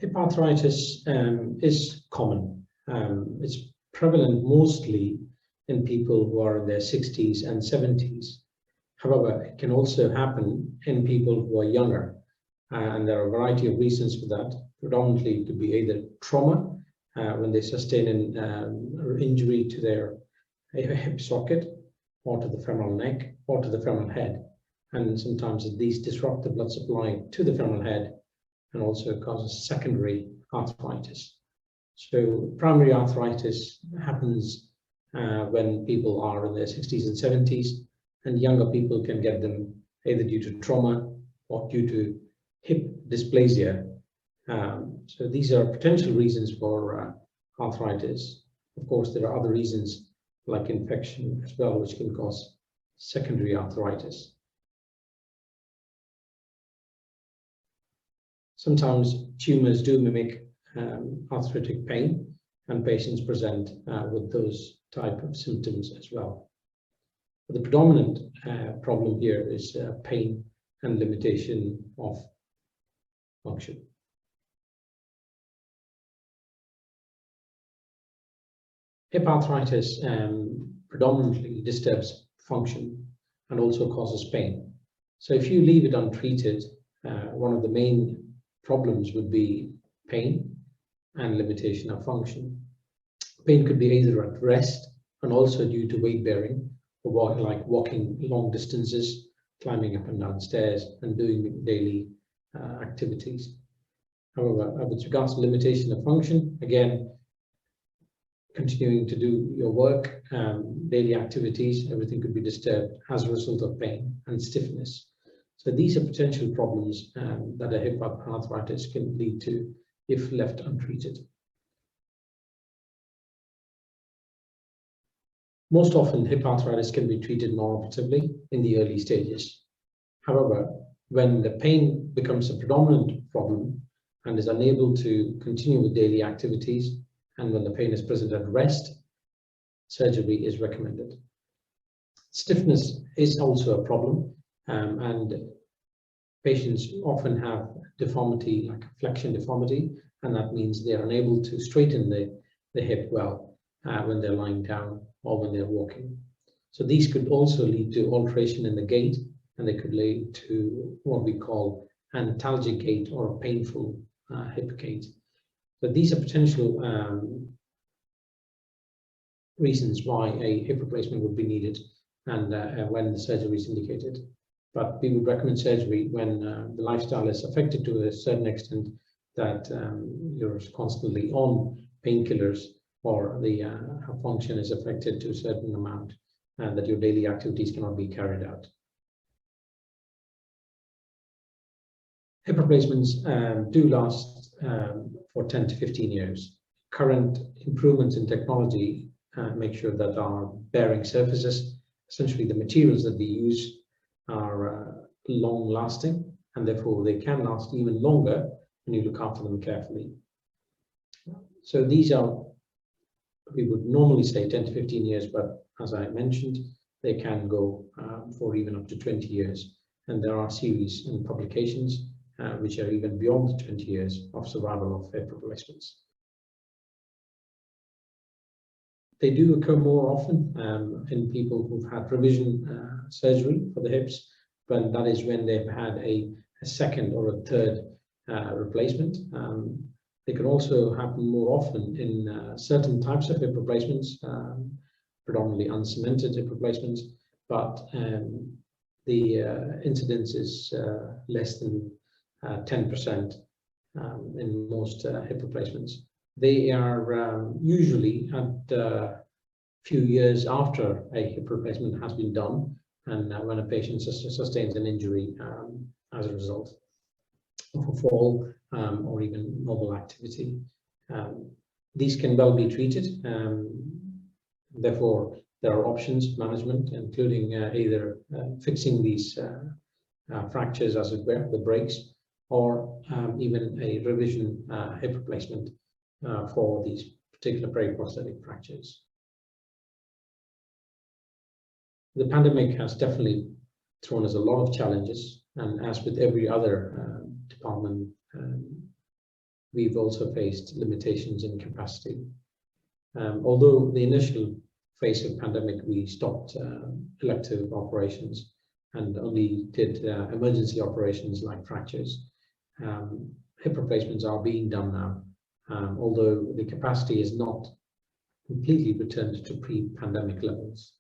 Hip arthritis is common. It's prevalent mostly in people who are in their 60s and 70s. However, it can also happen in people who are younger, and there are a variety of reasons for that. Predominantly, it could be either trauma when they sustain an injury to their hip socket, or to the femoral neck, or to the femoral head. And sometimes these disrupt the blood supply to the femoral head and also causes secondary arthritis. So primary arthritis happens when people are in their 60s and 70s, and younger people can get them either due to trauma or due to hip dysplasia. So these are potential reasons for arthritis. Of course, there are other reasons like infection as well, which can cause secondary arthritis. Sometimes tumors do mimic arthritic pain, and patients present with those type of symptoms as well. But the predominant problem here is pain and limitation of function. Hip arthritis predominantly disturbs function and also causes pain. So if you leave it untreated, one of the main problems would be pain and limitation of function. Pain could be either at rest and also due to weight bearing, or like walking long distances, climbing up and down stairs, and doing daily activities. However, with regards to limitation of function, again, continuing to do your work, daily activities, everything could be disturbed as a result of pain and stiffness. So these are potential problems that a hip arthritis can lead to if left untreated. Most often, hip arthritis can be treated non-operatively in the early stages. However, when the pain becomes a predominant problem and is unable to continue with daily activities, and when the pain is present at rest, surgery is recommended. Stiffness is also a problem, and patients often have deformity, like a flexion deformity, and that means they're unable to straighten the hip well when they're lying down or when they're walking. So these could also lead to alteration in the gait, and they could lead to what we call antalgic gait or a painful hip gait. But these are potential reasons why a hip replacement would be needed and when the surgery is indicated. But we would recommend surgery when the lifestyle is affected to a certain extent that you're constantly on painkillers, or the function is affected to a certain amount, and that your daily activities cannot be carried out. Hip replacements do last for 10 to 15 years. Current improvements in technology make sure that our bearing surfaces, essentially the materials that we use, are long lasting, and therefore they can last even longer when you look after them carefully. So these are, we would normally say 10 to 15 years, but as I mentioned, they can go for even up to 20 years. And there are series and publications which are even beyond the 20 years of survival of hip replacements. They do occur more often in people who've had revision surgery for the hips, but that is when they've had a second or a third replacement. They can also happen more often in certain types of hip replacements, predominantly uncemented hip replacements, but the incidence is less than 10% in most hip replacements. They are usually at a few years after a hip replacement has been done, and when a patient sustains an injury as a result of a fall or even normal activity. These can well be treated. Therefore, there are options management, including either fixing these fractures, as it were, the breaks, or even a revision hip replacement for these particular periprosthetic fractures. The pandemic has definitely thrown us a lot of challenges, and as with every other department, we've also faced limitations in capacity. Although the initial phase of pandemic, we stopped elective operations and only did emergency operations like fractures. Hip replacements are being done now, although the capacity is not completely returned to pre-pandemic levels.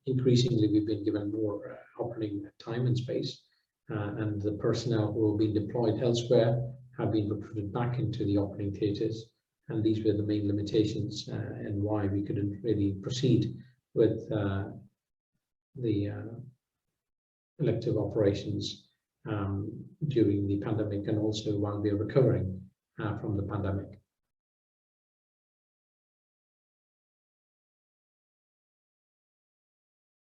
Increasingly, we've been given more operating time and space, and the personnel who have been deployed elsewhere have been recruited back into the operating theatres, and these were the main limitations and why we couldn't really proceed with the elective operations during the pandemic, and also while we are recovering from the pandemic.